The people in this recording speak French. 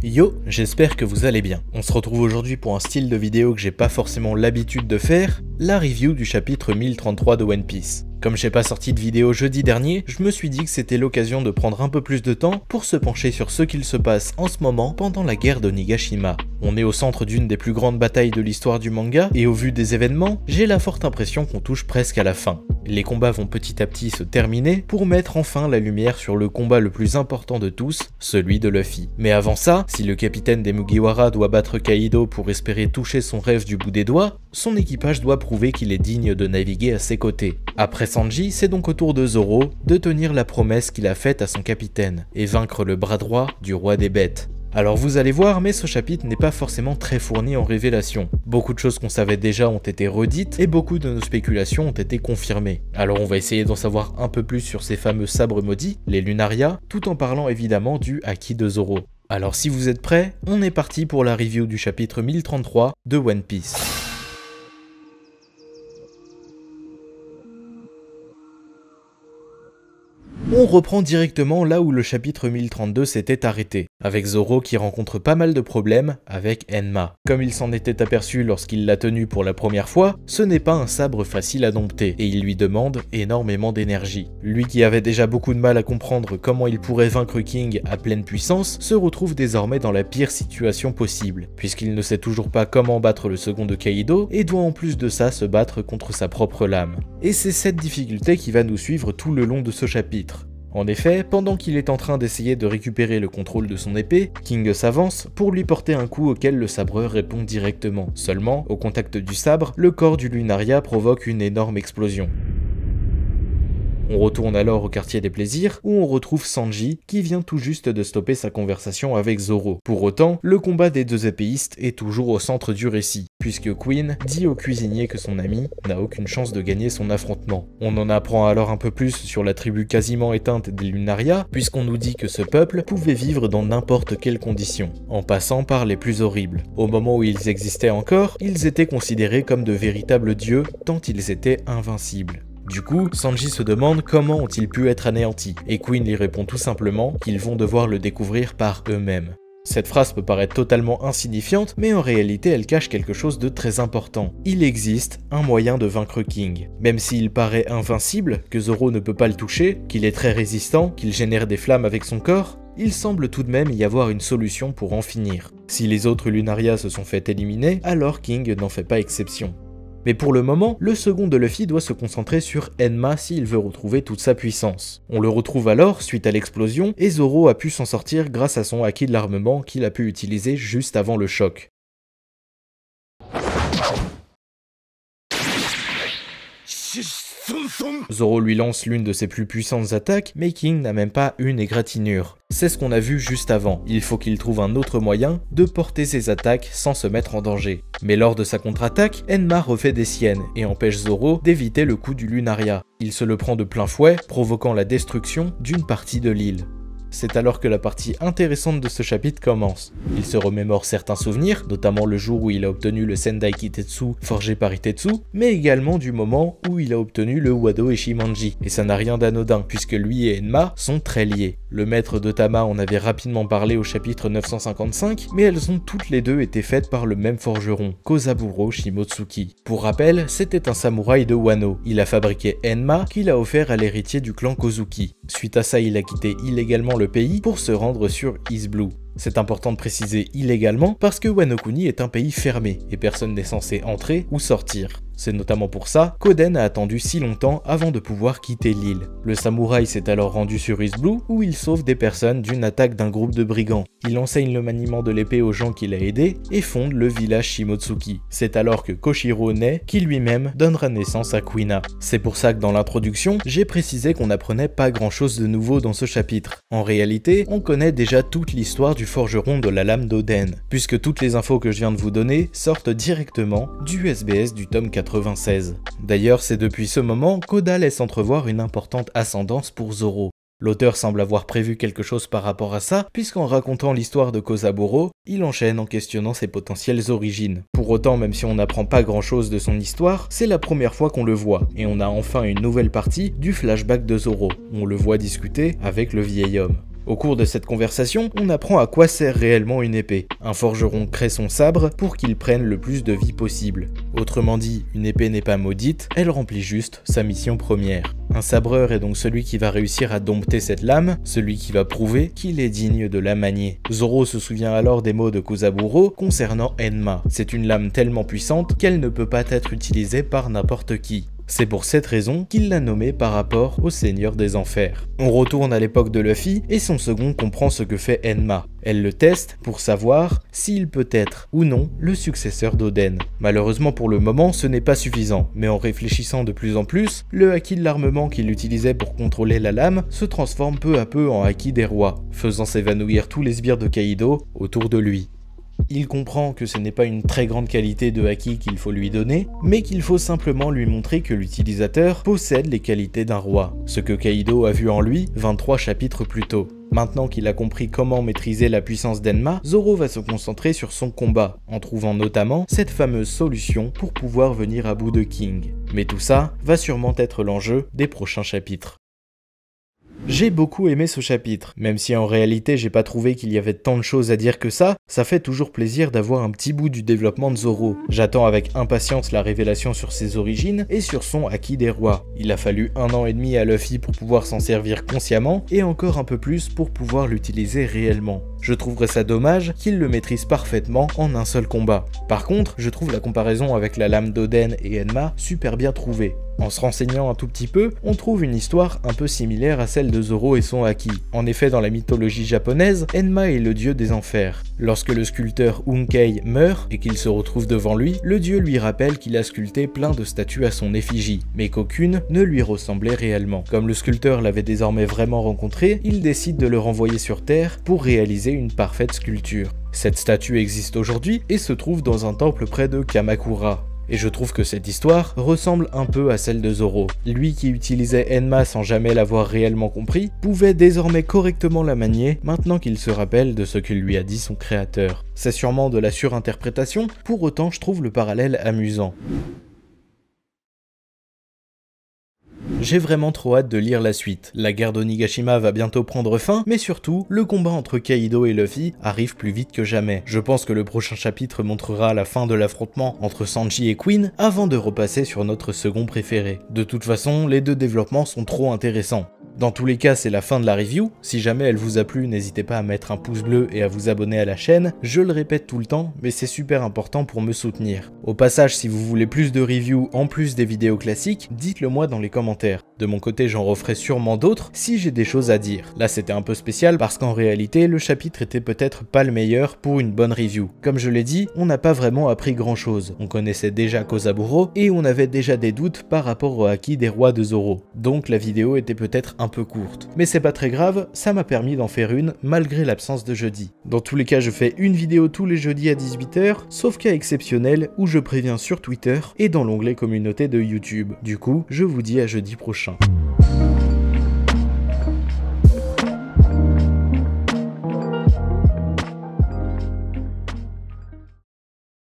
Yo, j'espère que vous allez bien. On se retrouve aujourd'hui pour un style de vidéo que j'ai pas forcément l'habitude de faire, la review du chapitre 1033 de One Piece. Comme j'ai pas sorti de vidéo jeudi dernier, je me suis dit que c'était l'occasion de prendre un peu plus de temps pour se pencher sur ce qu'il se passe en ce moment pendant la guerre de Nigashima. On est au centre d'une des plus grandes batailles de l'histoire du manga, et au vu des événements, j'ai la forte impression qu'on touche presque à la fin. Les combats vont petit à petit se terminer pour mettre enfin la lumière sur le combat le plus important de tous, celui de Luffy. Mais avant ça, si le capitaine des Mugiwara doit battre Kaido pour espérer toucher son rêve du bout des doigts, son équipage doit prouver qu'il est digne de naviguer à ses côtés. Après Sanji, c'est donc au tour de Zoro de tenir la promesse qu'il a faite à son capitaine, et vaincre le bras droit du roi des bêtes. Alors vous allez voir, mais ce chapitre n'est pas forcément très fourni en révélations. Beaucoup de choses qu'on savait déjà ont été redites, et beaucoup de nos spéculations ont été confirmées. Alors on va essayer d'en savoir un peu plus sur ces fameux sabres maudits, les Lunaria, tout en parlant évidemment du Haki de Zoro. Alors si vous êtes prêts, on est parti pour la review du chapitre 1033 de One Piece. On reprend directement là où le chapitre 1032 s'était arrêté, avec Zoro qui rencontre pas mal de problèmes avec Enma. Comme il s'en était aperçu lorsqu'il l'a tenu pour la première fois, ce n'est pas un sabre facile à dompter, et il lui demande énormément d'énergie. Lui qui avait déjà beaucoup de mal à comprendre comment il pourrait vaincre King à pleine puissance, se retrouve désormais dans la pire situation possible, puisqu'il ne sait toujours pas comment battre le second de Kaido, et doit en plus de ça se battre contre sa propre lame. Et c'est cette difficulté qui va nous suivre tout le long de ce chapitre. En effet, pendant qu'il est en train d'essayer de récupérer le contrôle de son épée, King s'avance pour lui porter un coup auquel le sabreur répond directement. Seulement, au contact du sabre, le corps du Lunaria provoque une énorme explosion. On retourne alors au quartier des plaisirs, où on retrouve Sanji, qui vient tout juste de stopper sa conversation avec Zoro. Pour autant, le combat des deux épéistes est toujours au centre du récit, puisque Queen dit au cuisinier que son ami n'a aucune chance de gagner son affrontement. On en apprend alors un peu plus sur la tribu quasiment éteinte des Lunaria, puisqu'on nous dit que ce peuple pouvait vivre dans n'importe quelles conditions, en passant par les plus horribles. Au moment où ils existaient encore, ils étaient considérés comme de véritables dieux, tant ils étaient invincibles. Du coup, Sanji se demande comment ont-ils pu être anéantis, et Queen lui répond tout simplement qu'ils vont devoir le découvrir par eux-mêmes. Cette phrase peut paraître totalement insignifiante, mais en réalité elle cache quelque chose de très important. Il existe un moyen de vaincre King. Même s'il paraît invincible, que Zoro ne peut pas le toucher, qu'il est très résistant, qu'il génère des flammes avec son corps, il semble tout de même y avoir une solution pour en finir. Si les autres Lunaria se sont fait éliminer, alors King n'en fait pas exception. Mais pour le moment, le second de Luffy doit se concentrer sur Enma s'il veut retrouver toute sa puissance. On le retrouve alors suite à l'explosion, et Zoro a pu s'en sortir grâce à son haki de l'armement qu'il a pu utiliser juste avant le choc. Zoro lui lance l'une de ses plus puissantes attaques, mais King n'a même pas une égratignure. C'est ce qu'on a vu juste avant, il faut qu'il trouve un autre moyen de porter ses attaques sans se mettre en danger. Mais lors de sa contre-attaque, Enma refait des siennes et empêche Zoro d'éviter le coup du Lunaria. Il se le prend de plein fouet, provoquant la destruction d'une partie de l'île. C'est alors que la partie intéressante de ce chapitre commence. Il se remémore certains souvenirs, notamment le jour où il a obtenu le Sendai Kitetsu forgé par Itetsu, mais également du moment où il a obtenu le Wado Ishimanji. Et ça n'a rien d'anodin, puisque lui et Enma sont très liés. Le maître de Tama en avait rapidement parlé au chapitre 955, mais elles ont toutes les deux été faites par le même forgeron, Kozaburo Shimotsuki. Pour rappel, c'était un samouraï de Wano. Il a fabriqué Enma, qu'il a offert à l'héritier du clan Kozuki. Suite à ça, il a quitté illégalement le pays pour se rendre sur East Blue. C'est important de préciser illégalement parce que Wano Kuni est un pays fermé et personne n'est censé entrer ou sortir. C'est notamment pour ça qu'Oden a attendu si longtemps avant de pouvoir quitter l'île. Le samouraï s'est alors rendu sur East Blue où il sauve des personnes d'une attaque d'un groupe de brigands. Il enseigne le maniement de l'épée aux gens qu'il a aidés et fonde le village Shimotsuki. C'est alors que Koshiro naît, qui lui-même donnera naissance à Kuina. C'est pour ça que dans l'introduction, j'ai précisé qu'on n'apprenait pas grand chose de nouveau dans ce chapitre. En réalité, on connaît déjà toute l'histoire du forgeron de la lame d'Oden, puisque toutes les infos que je viens de vous donner sortent directement du SBS du tome 96. D'ailleurs, c'est depuis ce moment qu'Oda laisse entrevoir une importante ascendance pour Zoro. L'auteur semble avoir prévu quelque chose par rapport à ça, puisqu'en racontant l'histoire de Kozaburo, il enchaîne en questionnant ses potentielles origines. Pour autant, même si on n'apprend pas grand chose de son histoire, c'est la première fois qu'on le voit, et on a enfin une nouvelle partie du flashback de Zoro. On le voit discuter avec le vieil homme. Au cours de cette conversation, on apprend à quoi sert réellement une épée. Un forgeron crée son sabre pour qu'il prenne le plus de vie possible. Autrement dit, une épée n'est pas maudite, elle remplit juste sa mission première. Un sabreur est donc celui qui va réussir à dompter cette lame, celui qui va prouver qu'il est digne de la manier. Zoro se souvient alors des mots de Kozaburo concernant Enma. C'est une lame tellement puissante qu'elle ne peut pas être utilisée par n'importe qui. C'est pour cette raison qu'il l'a nommée par rapport au Seigneur des Enfers. On retourne à l'époque de Luffy et son second comprend ce que fait Enma. Elle le teste pour savoir s'il peut être ou non le successeur d'Oden. Malheureusement pour le moment, ce n'est pas suffisant, mais en réfléchissant de plus en plus, le haki de l'armement qu'il utilisait pour contrôler la lame se transforme peu à peu en haki des rois, faisant s'évanouir tous les sbires de Kaido autour de lui. Il comprend que ce n'est pas une très grande qualité de haki qu'il faut lui donner, mais qu'il faut simplement lui montrer que l'utilisateur possède les qualités d'un roi, ce que Kaido a vu en lui 23 chapitres plus tôt. Maintenant qu'il a compris comment maîtriser la puissance d'Enma, Zoro va se concentrer sur son combat, en trouvant notamment cette fameuse solution pour pouvoir venir à bout de King. Mais tout ça va sûrement être l'enjeu des prochains chapitres. J'ai beaucoup aimé ce chapitre, même si en réalité j'ai pas trouvé qu'il y avait tant de choses à dire que ça fait toujours plaisir d'avoir un petit bout du développement de Zoro. J'attends avec impatience la révélation sur ses origines et sur son haki des rois. Il a fallu 1 an et demi à Luffy pour pouvoir s'en servir consciemment et encore un peu plus pour pouvoir l'utiliser réellement. Je trouverais ça dommage qu'il le maîtrise parfaitement en un seul combat. Par contre, je trouve la comparaison avec la lame d'Oden et Enma super bien trouvée. En se renseignant un tout petit peu, on trouve une histoire un peu similaire à celle de Zoro et son haki. En effet, dans la mythologie japonaise, Enma est le dieu des enfers. Lorsque le sculpteur Unkei meurt et qu'il se retrouve devant lui, le dieu lui rappelle qu'il a sculpté plein de statues à son effigie, mais qu'aucune ne lui ressemblait réellement. Comme le sculpteur l'avait désormais vraiment rencontré, il décide de le renvoyer sur Terre pour réaliser une parfaite sculpture. Cette statue existe aujourd'hui et se trouve dans un temple près de Kamakura. Et je trouve que cette histoire ressemble un peu à celle de Zoro. Lui qui utilisait Enma sans jamais l'avoir réellement compris, pouvait désormais correctement la manier maintenant qu'il se rappelle de ce que lui a dit son créateur. C'est sûrement de la surinterprétation, pour autant je trouve le parallèle amusant. J'ai vraiment trop hâte de lire la suite. La guerre d'Onigashima va bientôt prendre fin, mais surtout, le combat entre Kaido et Luffy arrive plus vite que jamais. Je pense que le prochain chapitre montrera la fin de l'affrontement entre Sanji et Queen, avant de repasser sur notre second préféré. De toute façon, les deux développements sont trop intéressants. Dans tous les cas, c'est la fin de la review. Si jamais elle vous a plu, n'hésitez pas à mettre un pouce bleu et à vous abonner à la chaîne. Je le répète tout le temps, mais c'est super important pour me soutenir. Au passage, si vous voulez plus de reviews en plus des vidéos classiques, dites-le moi dans les commentaires. De mon côté, j'en referai sûrement d'autres si j'ai des choses à dire. Là, c'était un peu spécial parce qu'en réalité, le chapitre était peut-être pas le meilleur pour une bonne review. Comme je l'ai dit, on n'a pas vraiment appris grand chose. On connaissait déjà Kozaburo et on avait déjà des doutes par rapport au haki des rois de Zoro. Donc la vidéo était peut-être un peu courte. Mais c'est pas très grave, ça m'a permis d'en faire une malgré l'absence de jeudi. Dans tous les cas, je fais une vidéo tous les jeudis à 18 h, sauf cas exceptionnel où je préviens sur Twitter et dans l'onglet communauté de YouTube. Du coup, je vous dis à jeudi prochain.